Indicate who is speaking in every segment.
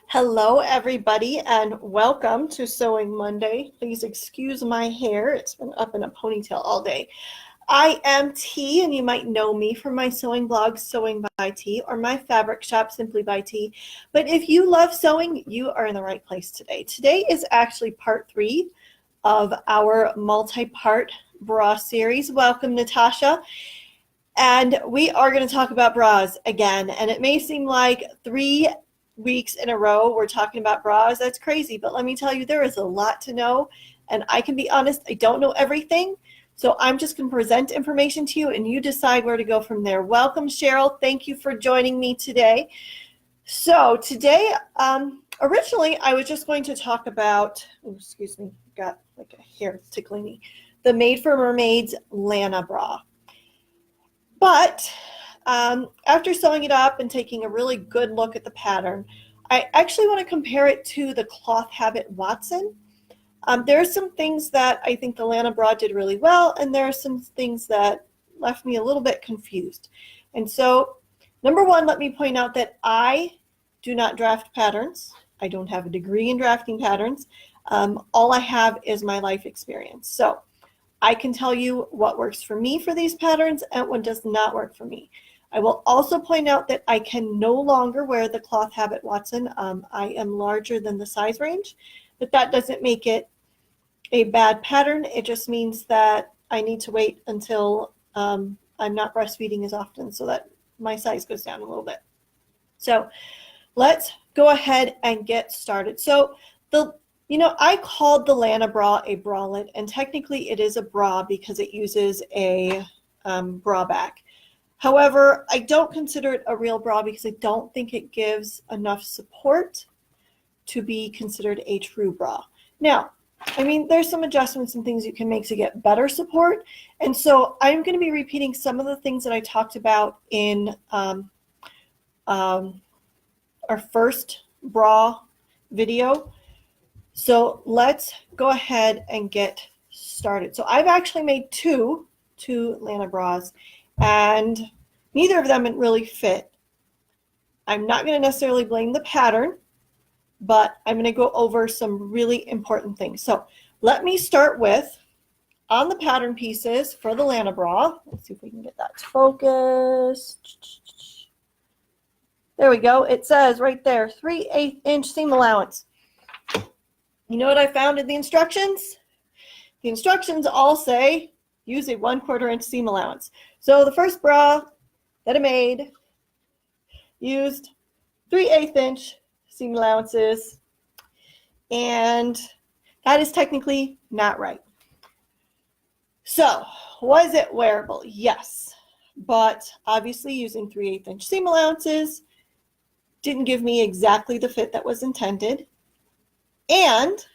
Speaker 1: Hello, everybody, and welcome to Sewing Monday. Please excuse my hair. It's been up in a ponytail all day. I am T, and you might know me from my sewing blog, Sewing by T, or my fabric shop, Simply by T. But if you love sewing, you are in the right place today. Today is actually part 3 of our multi-part bra series. Welcome, Natasha. And we are going to talk about bras again. And it may seem like 3 weeks in a row we're talking about bras. That's crazy. But let me tell you, there is a lot to know. And I can be honest, I don't know everything. So I'm just going to present information to you and you decide where to go from there. Welcome, Cheryl. Thank you for joining me today. So today, originally I was just going to talk about, excuse me, got like a hair tickling me, the Made for Mermaids Lana bra. But after sewing it up and taking a really good look at the pattern, I actually want to compare it to the Cloth Habit Watson. There are some things that I think the Lana bra did really well, and there are some things that left me a little bit confused. And so, number one, let me point out that I do not draft patterns. I don't have a degree in drafting patterns. All I have is my life experience. So I can tell you what works for me for these patterns and what does not work for me. I will also point out that I can no longer wear the Cloth Habit Watson. I am larger than the size range, but that doesn't make it a bad pattern. It just means that I need to wait until I'm not breastfeeding as often so that my size goes down a little bit. So let's go ahead and get started. So I called the Lana bra a bralette, and technically it is a bra because it uses a bra back. However, I don't consider it a real bra because I don't think it gives enough support to be considered a true bra. Now, I mean, there's some adjustments and things you can make to get better support. And so I'm going to be repeating some of the things that I talked about in our first bra video. So let's go ahead and get started. So I've actually made two Lana bras, and neither of them really fit. I'm not going to necessarily blame the pattern, but I'm going to go over some really important things. So let me start with, on the pattern pieces for the Lana bra, let's see if we can get that to focus. There we go. It says right there, 3/8 inch seam allowance. You know what I found in the instructions? The instructions all say use a 1/4 inch seam allowance. So the first bra that I made used 3/8 inch seam allowances, and that is technically not right. So was it wearable? Yes, but obviously using 3/8 inch seam allowances didn't give me exactly the fit that was intended. And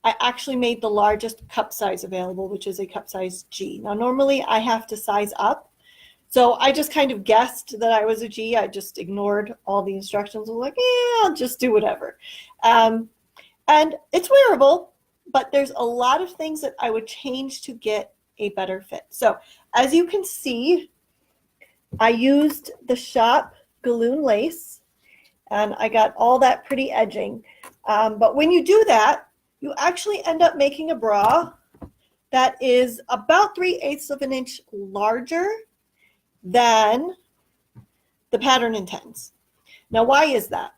Speaker 1: I actually made the largest cup size available, which is a cup size G. Now, normally I have to size up. So I just kind of guessed that I was a G. I just ignored all the instructions. I was like, yeah, I'll just do whatever. And it's wearable, but there's a lot of things that I would change to get a better fit. So as you can see, I used the Shop Galloon lace, and I got all that pretty edging. But when you do that, you actually end up making a bra that is about 3/8 of an inch larger than the pattern intends. Now, why is that?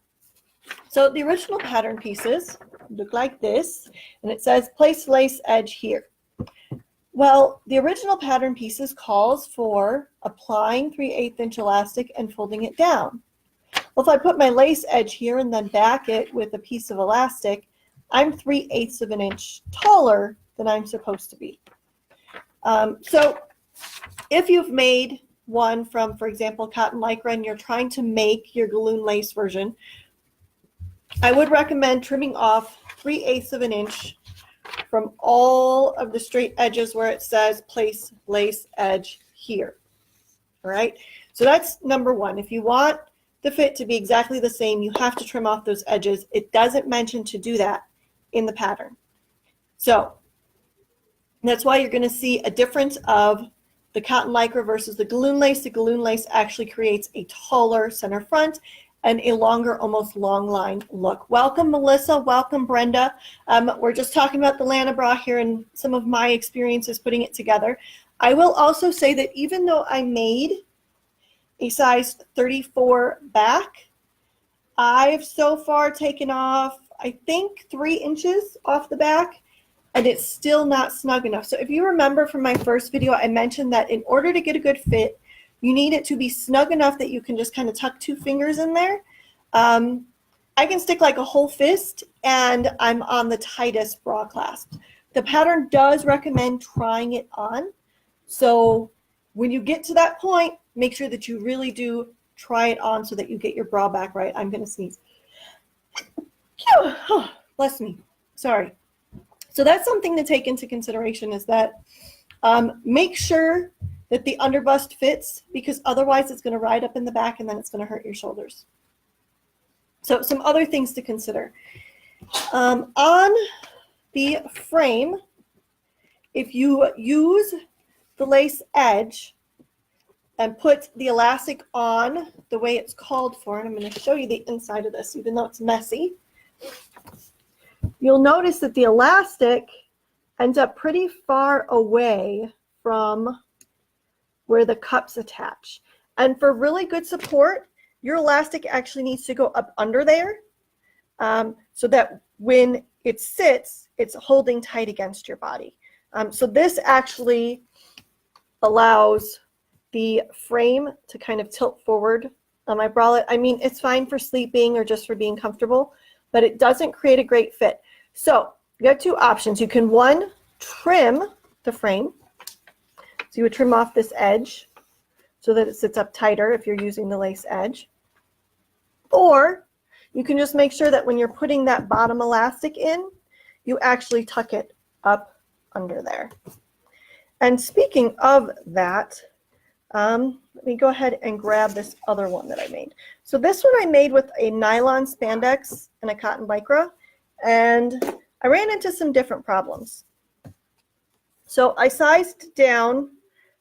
Speaker 1: So the original pattern pieces look like this, and it says place lace edge here. Well, the original pattern pieces calls for applying 3/8 inch elastic and folding it down. Well, if I put my lace edge here and then back it with a piece of elastic, I'm 3/8 of an inch taller than I'm supposed to be. So if you've made one from, for example, cotton lycra, and you're trying to make your Galloon lace version, I would recommend trimming off 3/8 of an inch from all of the straight edges where it says place lace edge here. All right, so that's number one. If you want the fit to be exactly the same, you have to trim off those edges. It doesn't mention to do that in the pattern. So that's why you're going to see a difference of the cotton lycra versus the Galloon lace. The Galloon lace actually creates a taller center front, and a longer, almost long line look. Welcome, Melissa. Welcome, Brenda. We're just talking about the Lana bra here and some of my experiences putting it together. I will also say that even though I made a size 34 back, I've so far taken off, I think, 3 inches off the back, and it's still not snug enough. So if you remember from my first video, I mentioned that in order to get a good fit, you need it to be snug enough that you can just kind of tuck 2 fingers in there. I can stick like a whole fist, and I'm on the tightest bra clasp. The pattern does recommend trying it on. So when you get to that point, make sure that you really do try it on so that you get your bra back right. I'm going to sneeze. Oh, bless me. Sorry. So that's something to take into consideration, is that make sure that the underbust fits, because otherwise it's going to ride up in the back and then it's going to hurt your shoulders. So some other things to consider. On the frame, if you use the lace edge and put the elastic on the way it's called for, and I'm going to show you the inside of this, even though it's messy, you'll notice that the elastic ends up pretty far away from where the cups attach. And for really good support, your elastic actually needs to go up under there, so that when it sits, it's holding tight against your body. So this actually allows the frame to kind of tilt forward on my bralette. I mean, it's fine for sleeping or just for being comfortable, but it doesn't create a great fit. So you got 2 options. You can, one, trim the frame. So you would trim off this edge so that it sits up tighter if you're using the lace edge. Or you can just make sure that when you're putting that bottom elastic in, you actually tuck it up under there. And speaking of that, let me go ahead and grab this other one that I made. So this one I made with a nylon spandex and a cotton lycra, and I ran into some different problems. So I sized down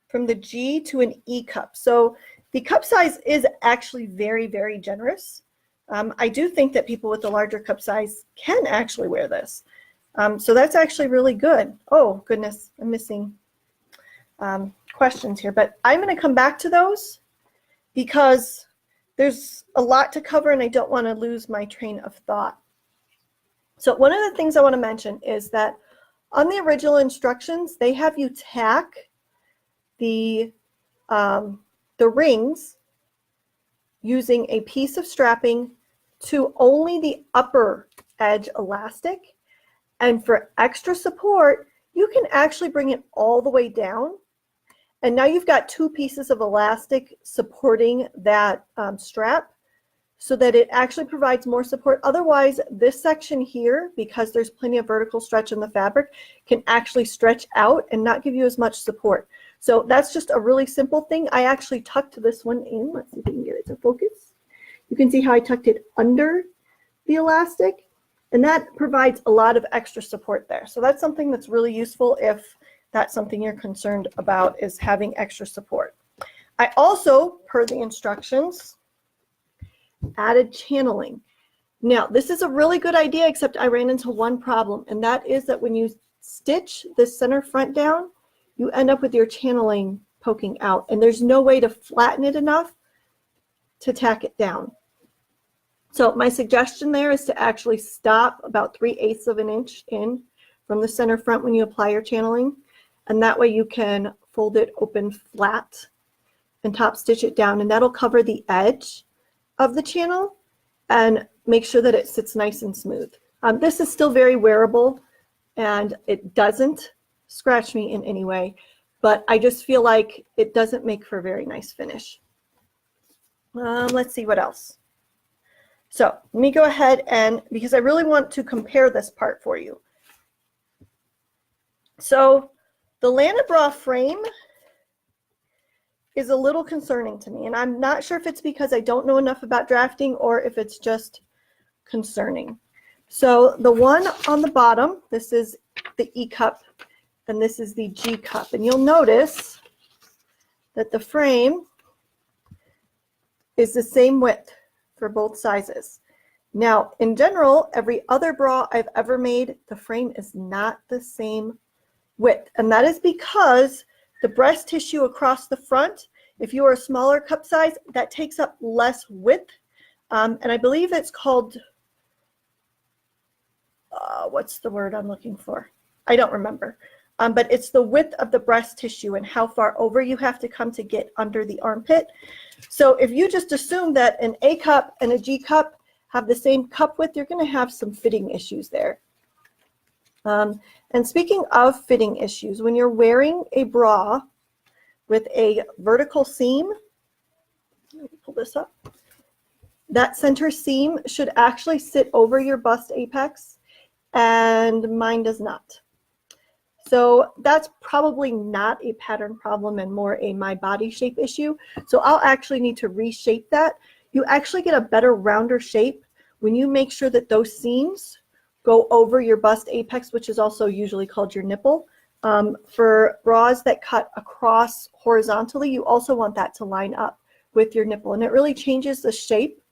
Speaker 1: from the G to an E cup. So the cup size is actually very, very generous. I do think that people with the larger cup size can actually wear this. So that's actually really good. Oh, goodness, I'm missing questions here, but I'm going to come back to those because there's a lot to cover and I don't want to lose my train of thought. So one of the things I want to mention is that on the original instructions, they have you tack the rings using a piece of strapping to only the upper edge elastic. And for extra support, you can actually bring it all the way down. And now you've got 2 pieces of elastic supporting that strap so that it actually provides more support. Otherwise, this section here, because there's plenty of vertical stretch in the fabric, can actually stretch out and not give you as much support. So that's just a really simple thing. I actually tucked this one in. Let's see if we can get it to focus. You can see how I tucked it under the elastic, and that provides a lot of extra support there. So that's something that's really useful if that's something you're concerned about, is having extra support. I also, per the instructions, added channeling. Now, this is a really good idea, except I ran into one problem, and that is that when you stitch the center front down, you end up with your channeling poking out, and there's no way to flatten it enough to tack it down. So my suggestion there is to actually stop about 3/8 of an inch in from the center front when you apply your channeling, and that way you can fold it open flat and top stitch it down, and that'll cover the edge of the channel and make sure that it sits nice and smooth. This is still very wearable and it doesn't scratch me in any way, but I just feel like it doesn't make for a very nice finish. Let's see what else. So let me go ahead and, because I really want to compare this part for you. So the Lana bra frame is a little concerning to me, and I'm not sure if it's because I don't know enough about drafting or if it's just concerning. So the one on the bottom, this is the E cup and this is the G cup, and you'll notice that the frame is the same width for both sizes. Now, in general, every other bra I've ever made, the frame is not the same width. And that is because the breast tissue across the front, if you are a smaller cup size, that takes up less width. And I believe it's called, what's the word I'm looking for? I don't remember. But it's the width of the breast tissue and how far over you have to come to get under the armpit. So if you just assume that an A cup and a G cup have the same cup width, you're going to have some fitting issues there. And speaking of fitting issues, when you're wearing a bra with a vertical seam, let me pull this up, that center seam should actually sit over your bust apex, and mine does not. So that's probably not a pattern problem and more a my body shape issue. So I'll actually need to reshape that. You actually get a better rounder shape when you make sure that those seams go over your bust apex, which is also usually called your nipple. For bras that cut across horizontally, you also want that to line up with your nipple. And it really changes the shape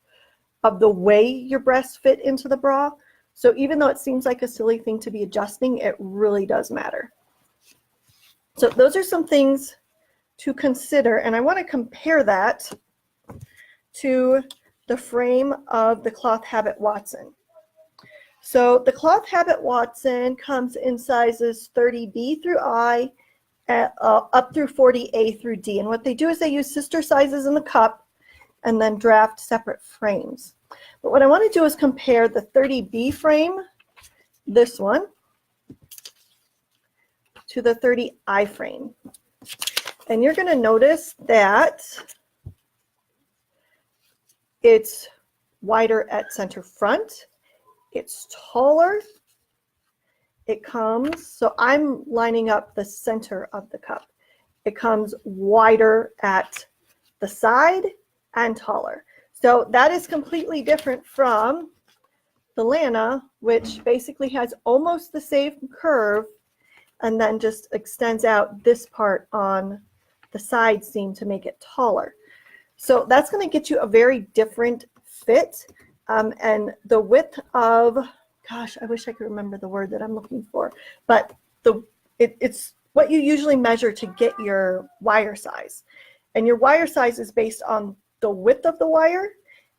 Speaker 1: of the way your breasts fit into the bra. So even though it seems like a silly thing to be adjusting, it really does matter. So those are some things to consider. And I want to compare that to the frame of the Cloth Habit Watson. So the Cloth Habit Watson comes in sizes 30B through I, up through 40A through D. And what they do is they use sister sizes in the cup and then draft separate frames. But what I want to do is compare the 30B frame, this one, to the 30I frame. And you're going to notice that it's wider at center front. It's taller. It comes, so I'm lining up the center of the cup. It comes wider at the side and taller. So that is completely different from the Lana, which basically has almost the same curve and then just extends out this part on the side seam to make it taller. So that's going to get you a very different fit. And the width of, gosh, I wish I could remember the word that I'm looking for, but it's what you usually measure to get your wire size. And your wire size is based on the width of the wire.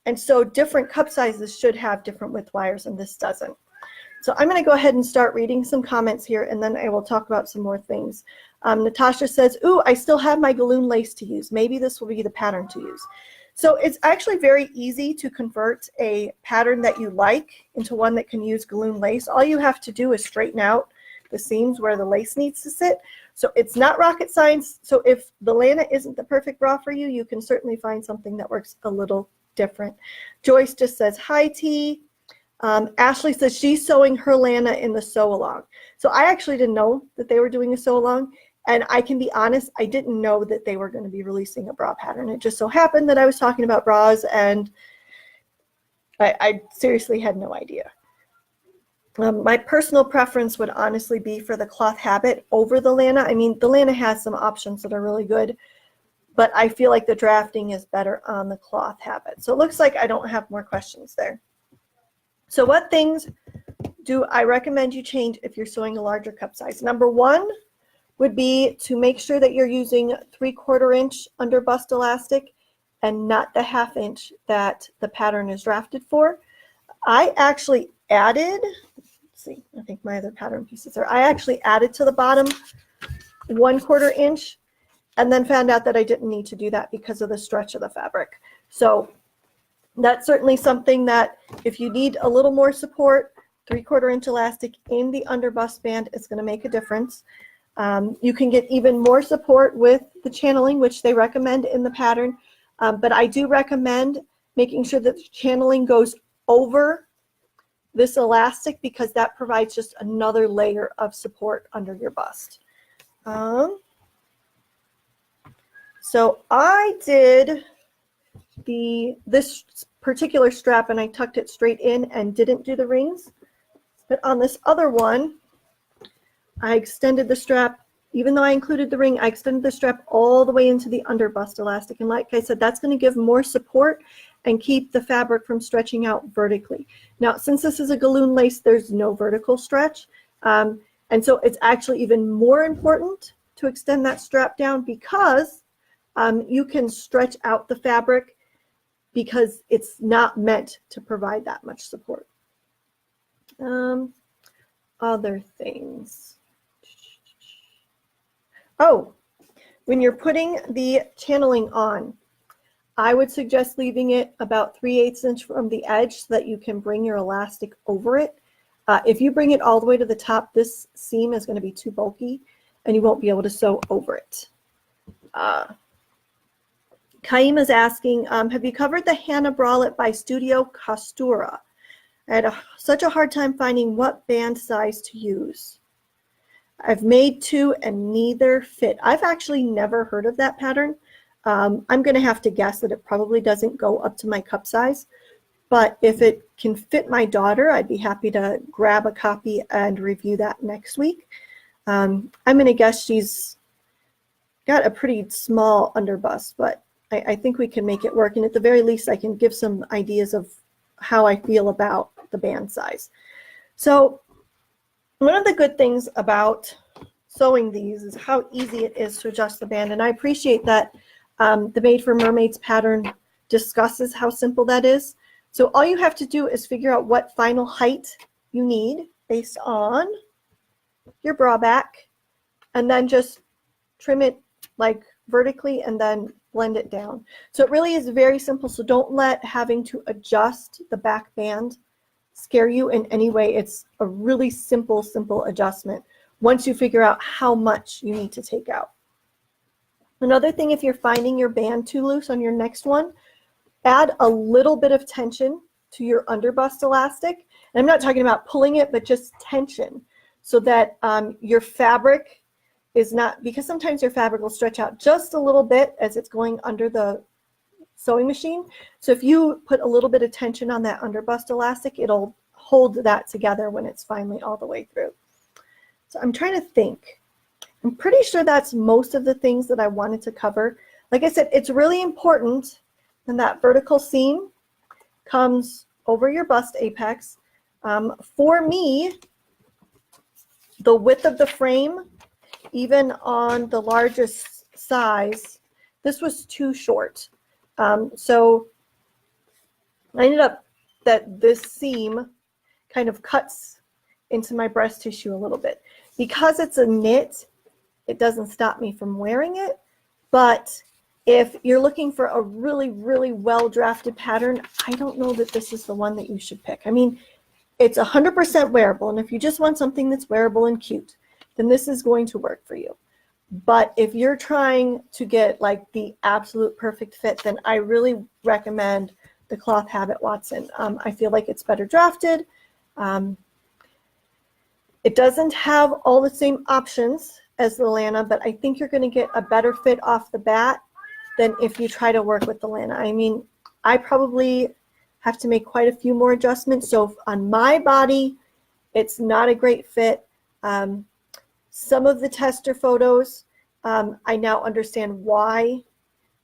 Speaker 1: And so different cup sizes should have different width wires, and this doesn't. So I'm going to go ahead and start reading some comments here, and then I will talk about some more things. Natasha says, ooh, I still have my galloon lace to use. Maybe this will be the pattern to use. So it's actually very easy to convert a pattern that you like into one that can use galloon lace. All you have to do is straighten out the seams where the lace needs to sit. So it's not rocket science. So if the Lana isn't the perfect bra for you, you can certainly find something that works a little different. Joyce just says, hi, T. Ashley says she's sewing her Lana in the sew along. So I actually didn't know that they were doing a sew along. And I can be honest, I didn't know that they were going to be releasing a bra pattern. It just so happened that I was talking about bras, and I seriously had no idea. My personal preference would honestly be for the Cloth Habit over the Lana. I mean, the Lana has some options that are really good, but I feel like the drafting is better on the Cloth Habit. So it looks like I don't have more questions there. So what things do I recommend you change if you're sewing a larger cup size? Number one would be to make sure that you're using 3/4 inch under bust elastic and not the 1/2 inch that the pattern is drafted for. I actually added, let's see, I think my other pattern pieces are, I actually added to the bottom 1/4 inch and then found out that I didn't need to do that because of the stretch of the fabric. So that's certainly something that if you need a little more support, 3/4 inch elastic in the under bust band is going to make a difference. You can get even more support with the channeling, which they recommend in the pattern. But I do recommend making sure that the channeling goes over this elastic because that provides just another layer of support under your bust. So I did this particular strap and I tucked it straight in and didn't do the rings. But on this other one, I extended the strap even though I included the ring, I extended the strap all the way into the under bust elastic. And like I said, that's going to give more support and keep the fabric from stretching out vertically. Now, since this is a galloon lace, there's no vertical stretch. And so it's actually even more important to extend that strap down because you can stretch out the fabric because it's not meant to provide that much support. Other things. Oh, when you're putting the channeling on, I would suggest leaving it about 3/8 inch from the edge so that you can bring your elastic over it. If you bring it all the way to the top, this seam is going to be too bulky and you won't be able to sew over it. Kaim is asking, have you covered the Hannah bralette by Studio Costura? I had such a hard time finding what band size to use. I've made two and neither fit. I've actually never heard of that pattern. I'm going to have to guess that it probably doesn't go up to my cup size. But if it can fit my daughter, I'd be happy to grab a copy and review that next week. I'm going to guess she's got a pretty small underbust, but I think we can make it work. And at the very least, I can give some ideas of how I feel about the band size. So one of the good things about sewing these is how easy it is to adjust the band. And I appreciate that the Made for Mermaids pattern discusses how simple that is. So all you have to do is figure out what final height you need based on your bra back, and then just trim it like vertically and then blend it down. So it really is very simple. So don't let having to adjust the back band scare you in any way. It's a really simple adjustment once you figure out how much you need to take out. Another thing, if you're finding your band too loose on your next one, add a little bit of tension to your underbust elastic. And I'm not talking about pulling it, but just tension so that your fabric is not, because sometimes your fabric will stretch out just a little bit as it's going under the sewing machine. So if you put a little bit of tension on that underbust elastic, it'll hold that together when it's finally all the way through. So I'm trying to think. I'm pretty sure that's most of the things that I wanted to cover. Like I said, it's really important and that vertical seam comes over your bust apex. For me, the width of the frame, even on the largest size, this was too short. So I ended up that this seam kind of cuts into my breast tissue a little bit. Because it's a knit, it doesn't stop me from wearing it, but if you're looking for a really, really well-drafted pattern, I don't know that this is the one that you should pick. I mean, it's 100% wearable, and if you just want something that's wearable and cute, then this is going to work for you. But if you're trying to get like the absolute perfect fit, then I really recommend the Cloth Habit Watson. I feel like it's better drafted. It doesn't have all the same options as the Lana, but I think you're going to get a better fit off the bat than if you try to work with the Lana. I mean, I probably have to make quite a few more adjustments. So on my body, it's not a great fit. Some of the tester photos, I now understand why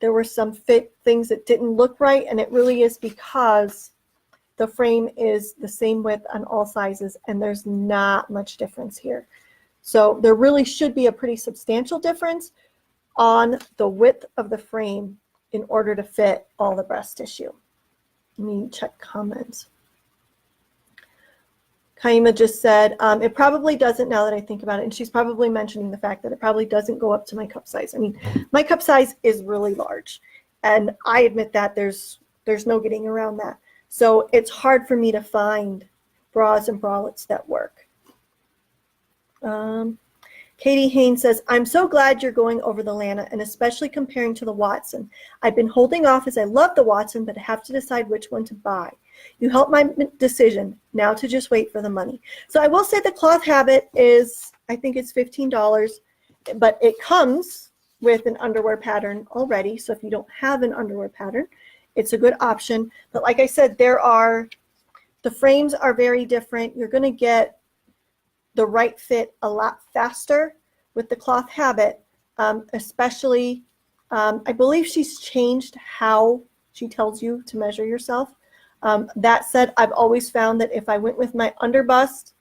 Speaker 1: there were some fit things that didn't look right, and it really is because the frame is the same width on all sizes, and there's not much difference here. So there really should be a pretty substantial difference on the width of the frame in order to fit all the breast tissue. Let me check comments. Kaima just said, it probably doesn't now that I think about it, and she's probably mentioning the fact that it probably doesn't go up to my cup size. I mean, my cup size is really large, and I admit that there's no getting around that. So it's hard for me to find bras and bralettes that work. Katie Haynes says, I'm so glad you're going over the Lana and especially comparing to the Watson. I've been holding off as I love the Watson, but I have to decide which one to buy. You helped my decision. Now to just wait for the money. So I will say the Cloth Habit is, I think it's $15, but it comes with an underwear pattern already. So if you don't have an underwear pattern, it's a good option. But like I said, the frames are very different. You're going to get the right fit a lot faster with the cloth habit, especially, I believe she's changed how she tells you to measure yourself. That said, I've always found that if I went with my underbust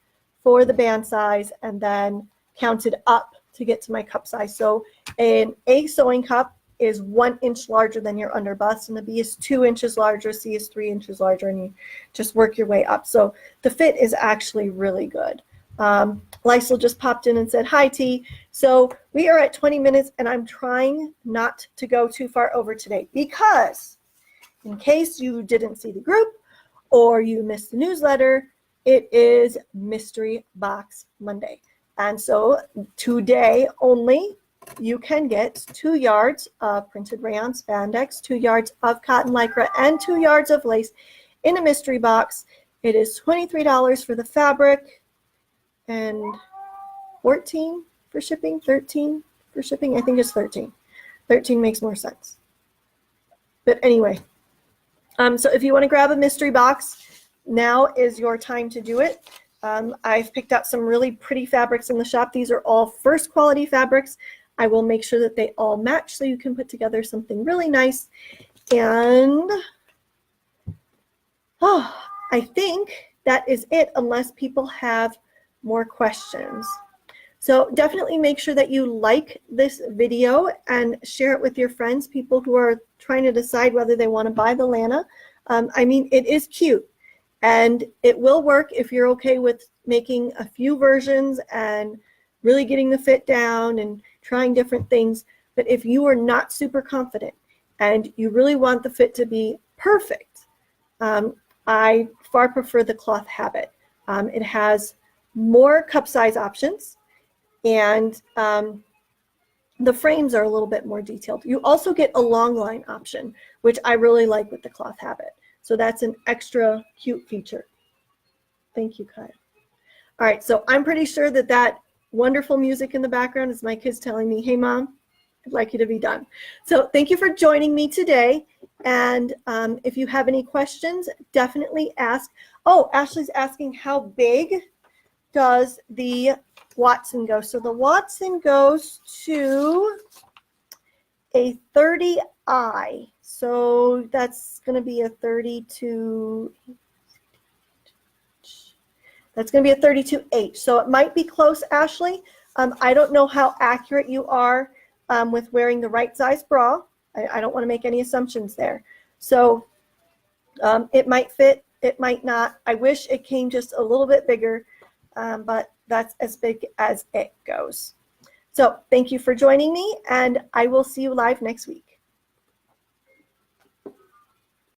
Speaker 1: for the band size and then counted up to get to my cup size. So an A sewing cup is 1 inch larger than your underbust, and the B is 2 inches larger, C is 3 inches larger, and you just work your way up. So the fit is actually really good. Lysel just popped in and said, hi, T. So we are at 20 minutes, and I'm trying not to go too far over today because in case you didn't see the group or you missed the newsletter, it is Mystery Box Monday. And so today only, you can get 2 yards of printed rayon spandex, 2 yards of cotton lycra, and 2 yards of lace in a mystery box. It is $23 for the fabric and $14 for shipping, $13 for shipping. I think it's $13. $13 makes more sense. But anyway, so if you want to grab a mystery box, now is your time to do it. I've picked out some really pretty fabrics in the shop. These are all first quality fabrics. I will make sure that they all match so you can put together something really nice. And I think that is it unless people have more questions. So definitely make sure that you like this video and share it with your friends, people who are trying to decide whether they want to buy the Lana. I mean, it is cute and it will work if you're okay with making a few versions and really getting the fit down and trying different things. But if you are not super confident and you really want the fit to be perfect, I far prefer the cloth habit. It has more cup size options, and the frames are a little bit more detailed. You also get a long line option, which I really like with the cloth habit. So that's an extra cute feature. Thank you, Kyle. All right, so I'm pretty sure that that wonderful music in the background is my kids telling me, hey, Mom, I'd like you to be done. So thank you for joining me today. And if you have any questions, definitely ask. Oh, Ashley's asking, how big does the Watson go? So the Watson goes to a 30I. So that's going to be a 32. That's going to be a 32H. So it might be close, Ashley. I don't know how accurate you are with wearing the right size bra. I don't want to make any assumptions there. So it might fit, it might not. I wish it came just a little bit bigger, but that's as big as it goes. So thank you for joining me, and I will see you live next week.